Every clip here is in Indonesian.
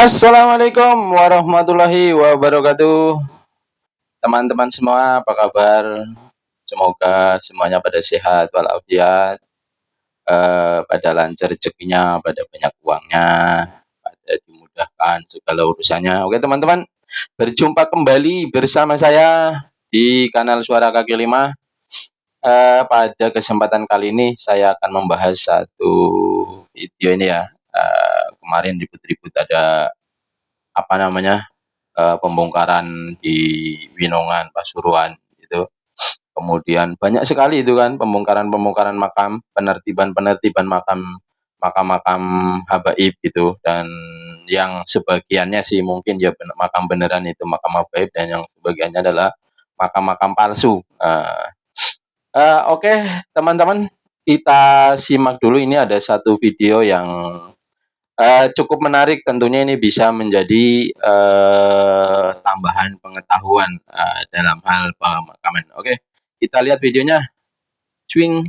Assalamualaikum warahmatullahi wabarakatuh. Teman-teman semua, apa kabar? Semoga semuanya pada sehat walafiat, pada lancar rezekinya, pada banyak uangnya, pada dimudahkan segala urusannya. Oke teman-teman, berjumpa kembali bersama saya di kanal Suara Kaki Lima. Pada kesempatan kali ini saya akan membahas satu video ini ya. Kemarin ribut-ribut ada apa namanya pembongkaran di Winongan, Pasuruan itu. Kemudian banyak sekali itu kan pembongkaran-pembongkaran makam, penertiban-penertiban makam-makam habaib gitu, dan yang sebagiannya sih mungkin ya makam beneran itu makam habaib, dan yang sebagiannya adalah makam-makam palsu. Oke, teman-teman, kita simak dulu. Ini ada satu video yang cukup menarik, tentunya ini bisa menjadi tambahan pengetahuan dalam hal pemakaman. Oke, kita lihat videonya. Swing.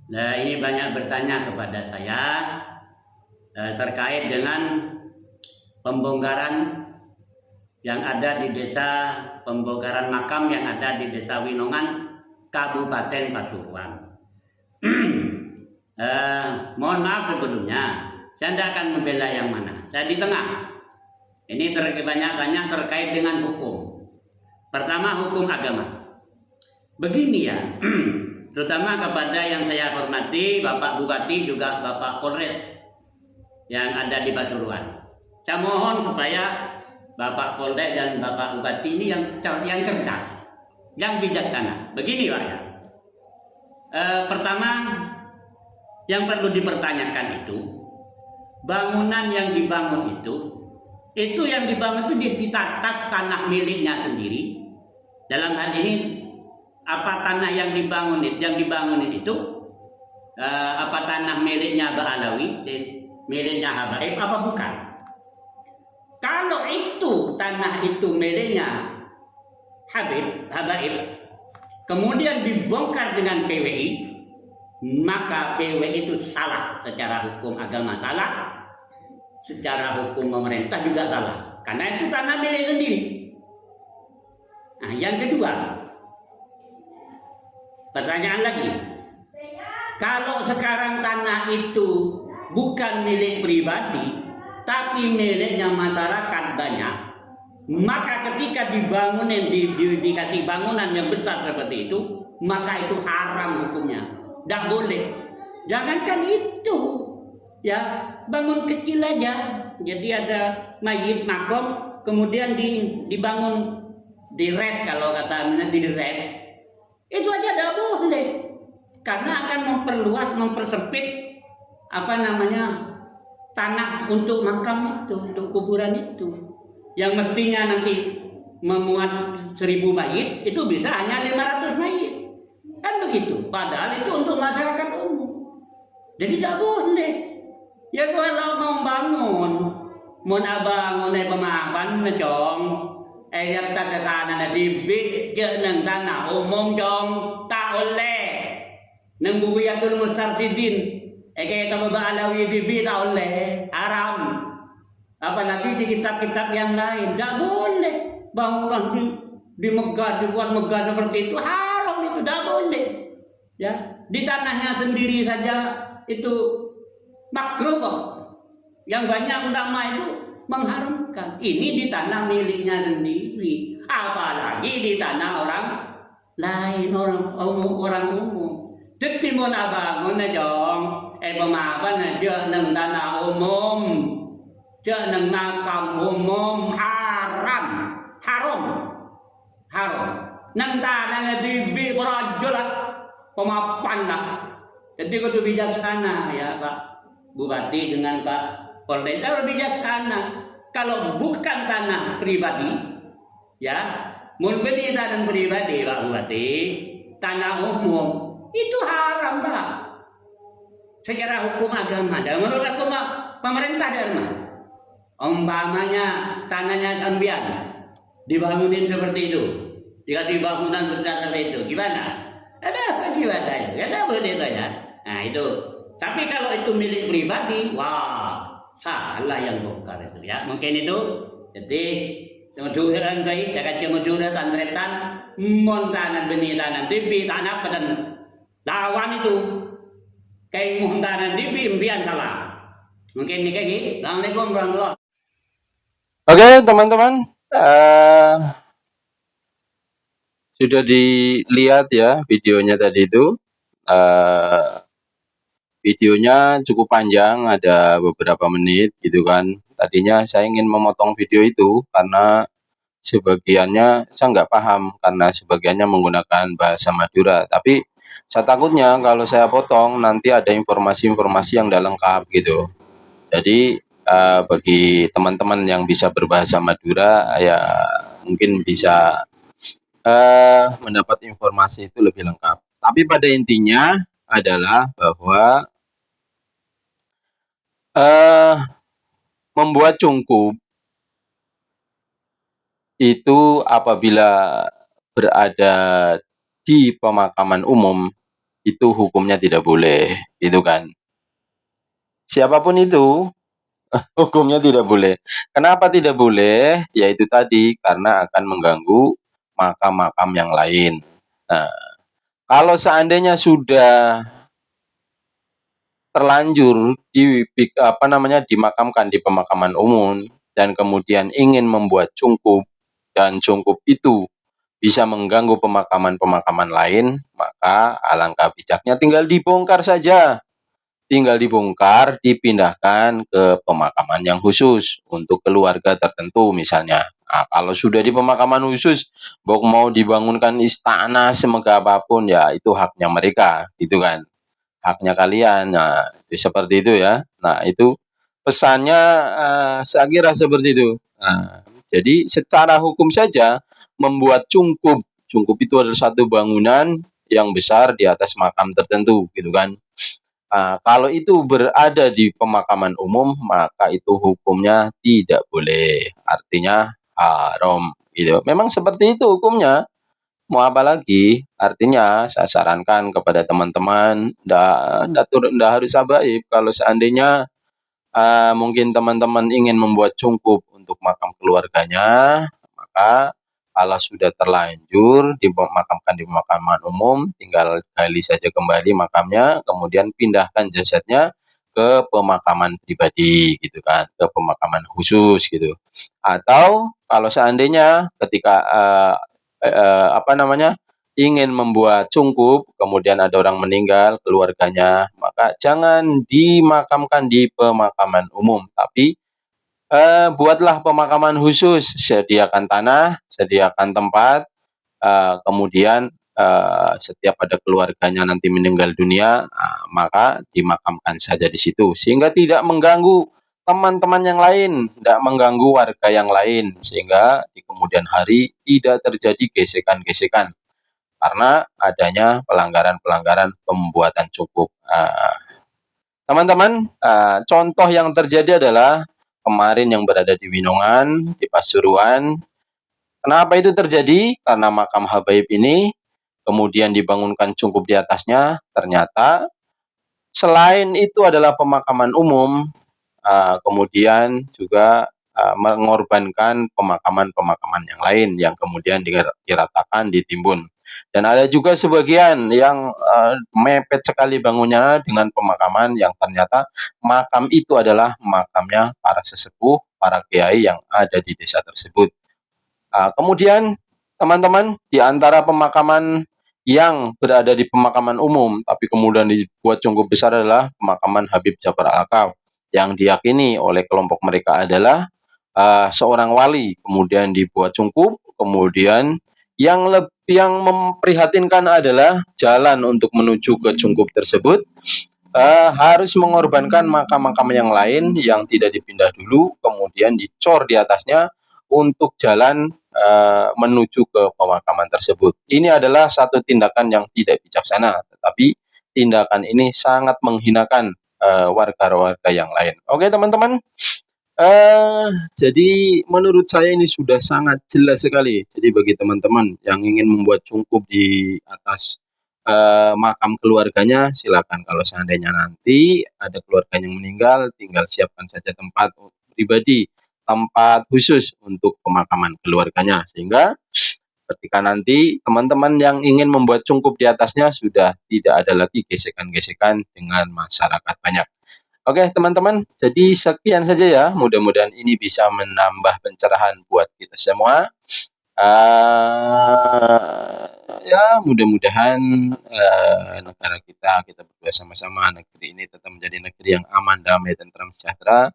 Nah, ini banyak bertanya kepada saya terkait dengan pembongkaran yang ada di desa, pembongkaran makam yang ada di desa Winongan, Kabupaten Pasuruan. Mohon maaf sebelumnya, saya tidak akan membela yang mana. Saya di tengah. Ini banyak tanya terkait dengan hukum. Pertama, hukum agama. Begini ya, terutama kepada yang saya hormati, Bapak Bupati juga Bapak Polres yang ada di Pasuruan. Saya mohon supaya Bapak Polres dan Bapak Bupati ini yang cerdas, yang bijaksana. Begini Pak ya. Pertama, yang perlu dipertanyakan itu, bangunan yang dibangun itu yang dibangun itu di atas tanah miliknya sendiri. Dalam hal ini, apa tanah yang dibangun itu apa tanah miliknya Ba'alawi, miliknya Habaib, apa bukan? Kalau itu tanah itu miliknya Habaib, kemudian dibongkar dengan PWI, maka PWI itu salah secara hukum agama, salah secara hukum pemerintah juga salah, karena itu tanah milik sendiri. Nah, yang kedua, pertanyaan lagi, kalau sekarang tanah itu bukan milik pribadi tapi miliknya masyarakat banyak, maka ketika dibangunin dikasih bangunan yang besar seperti itu, maka itu haram hukumnya, tidak boleh. Jangankan itu ya, bangun kecil aja, jadi ada mayit makom, kemudian dibangun di res, kalau katanya di res, itu aja tidak boleh, karena akan mempersempit tanah untuk makam itu, untuk kuburan itu, yang mestinya nanti memuat 1000 mayit, itu bisa hanya 500 mayit, kan begitu, padahal itu untuk masyarakat umum. Jadi tidak boleh. Ya kalau mau bangun, mau bangun pemahaman ngejong, yang tak kanan dibik je nang tanah umum jong, tak oleh. Nang buwiyatul mustarsidin, kita Ba'alawi dibik tak oleh, haram. Apalagi di kitab-kitab yang lain, tak boleh. Bangunan di Megah, di luar Megah seperti itu, haram, itu tak boleh. Ya, di tanahnya sendiri saja itu makruh kok. Yang banyak ulama itu mengharamkan. Ini di tanah miliknya sendiri, apalagi di tanah orang lain, orang umum. Jadi mau bangun dong, pemahaman aja nang tanah umum, nang makam umum, haram. Nang tanah dibi berajulat pemapan lah. Jadi kudu bijaksana ya Pak Bupati dengan Pak Polres, harus bijaksana. Kalau bukan tanah pribadi, ya, mungkin tanah pribadi Pak Bupati, tanah umum itu haram Pak. Secara hukum agama, dan menurut hukum pemerintah dan umpamanya tanahnya ambian, dibangunin seperti itu, dikasih bangunan besar seperti itu, gimana? Ada apa gimana itu? Ada boleh ya. Nah itu. Tapi kalau itu milik pribadi, wah, salah yang bongkar itu ya. Mungkin itu. Jadi kemudian kai jangan kemudian tantretan montanan benih tanan tibi tanah dan lawan itu kayak montanan tibi impian salah. Mungkin ini kayak gini. Assalamualaikum warahmatullahi. Oke, teman-teman, sudah dilihat ya videonya tadi itu. Videonya cukup panjang, ada beberapa menit gitu kan. Tadinya saya ingin memotong video itu karena sebagiannya saya nggak paham, karena sebagiannya menggunakan bahasa Madura. Tapi saya takutnya kalau saya potong nanti ada informasi-informasi yang tidak lengkap gitu. Jadi bagi teman-teman yang bisa berbahasa Madura ya mungkin bisa mendapat informasi itu lebih lengkap. Tapi pada intinya adalah bahwa membuat cungkup itu apabila berada di pemakaman umum itu hukumnya tidak boleh, gitu kan. Siapapun itu hukumnya tidak boleh. Kenapa tidak boleh? Yaitu tadi karena akan mengganggu makam-makam yang lain. Nah, kalau seandainya sudah terlanjur dimakamkan di pemakaman umum dan kemudian ingin membuat cungkup dan cungkup itu bisa mengganggu pemakaman-pemakaman lain, maka alangkah bijaknya tinggal dibongkar saja. Tinggal dibongkar, dipindahkan ke pemakaman yang khusus untuk keluarga tertentu misalnya. Nah, kalau sudah di pemakaman khusus, mau dibangunkan istana semegah apapun, ya itu haknya mereka, gitu kan. Haknya kalian. Nah, seperti itu ya. Nah, itu pesannya saya kira seperti itu. Nah, jadi secara hukum saja membuat cungkup. Cungkup itu adalah satu bangunan yang besar di atas makam tertentu, gitu kan. Kalau itu berada di pemakaman umum, maka itu hukumnya tidak boleh. Artinya haram, gitu. Memang seperti itu hukumnya. Mau apa lagi? Artinya saya sarankan kepada teman-teman, ndak harus habaib. Kalau seandainya mungkin teman-teman ingin membuat cungkup untuk makam keluarganya, maka kalau sudah terlanjur dimakamkan di pemakaman umum, tinggal gali saja kembali makamnya, kemudian pindahkan jasadnya ke pemakaman pribadi, gitu kan, ke pemakaman khusus gitu. Atau kalau seandainya ketika ingin membuat cungkup, kemudian ada orang meninggal, keluarganya, maka jangan dimakamkan di pemakaman umum, tapi buatlah pemakaman khusus, sediakan tanah, sediakan tempat, kemudian setiap ada keluarganya nanti meninggal dunia, maka dimakamkan saja di situ, sehingga tidak mengganggu teman-teman yang lain, tidak mengganggu warga yang lain, sehingga di kemudian hari tidak terjadi gesekan-gesekan karena adanya pelanggaran-pelanggaran pembuatan cungkup. Teman-teman, contoh yang terjadi adalah kemarin yang berada di Winongan, di Pasuruan. Kenapa itu terjadi? Karena makam habaib ini kemudian dibangunkan cungkup di atasnya, ternyata selain itu adalah pemakaman umum, kemudian juga mengorbankan pemakaman-pemakaman yang lain yang kemudian diratakan, ditimbun. Dan ada juga sebagian yang mepet sekali bangunnya dengan pemakaman yang ternyata makam itu adalah makamnya para sesepuh, para kiai yang ada di desa tersebut. Kemudian teman-teman, di antara pemakaman yang berada di pemakaman umum tapi kemudian dibuat cukup besar adalah pemakaman Habib Jafar Al-Kaf yang diyakini oleh kelompok mereka adalah seorang wali, kemudian dibuat cungkup, kemudian yang memprihatinkan adalah jalan untuk menuju ke cungkup tersebut harus mengorbankan makam-makam yang lain yang tidak dipindah dulu, kemudian dicor di atasnya untuk jalan menuju ke pemakaman tersebut. Ini adalah satu tindakan yang tidak bijaksana, tetapi tindakan ini sangat menghinakan warga-warga yang lain. Oke teman-teman, jadi menurut saya ini sudah sangat jelas sekali. Jadi bagi teman-teman yang ingin membuat cungkup di atas makam keluarganya silakan. Kalau seandainya nanti ada keluarga yang meninggal, tinggal siapkan saja tempat pribadi, tempat khusus untuk pemakaman keluarganya. Sehingga ketika nanti teman-teman yang ingin membuat cungkup di atasnya sudah tidak ada lagi gesekan-gesekan dengan masyarakat banyak. Oke teman-teman, jadi sekian saja ya. Mudah-mudahan ini bisa menambah pencerahan buat kita semua. Ya mudah-mudahan negara kita berdua sama-sama, negeri ini tetap menjadi negeri yang aman, damai, tentram, sejahtera,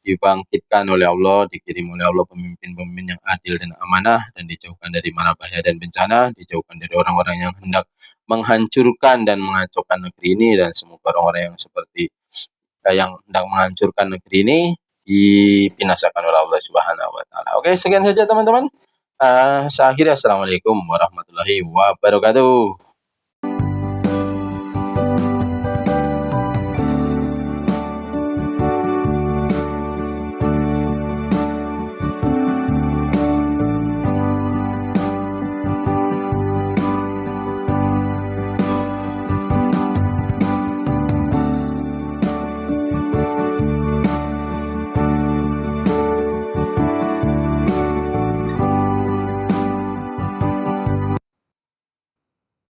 dibangkitkan oleh Allah, dikirim oleh Allah pemimpin-pemimpin yang adil dan amanah, dan dijauhkan dari mara bahaya dan bencana, dijauhkan dari orang-orang yang hendak menghancurkan dan mengacaukan negeri ini, dan semoga orang-orang yang seperti yang hendak menghancurkan negeri ini dibinasakan oleh Allah Subhanahu wa taala. Oke, sekian saja teman-teman. Saya akhiri, assalamualaikum warahmatullahi wabarakatuh.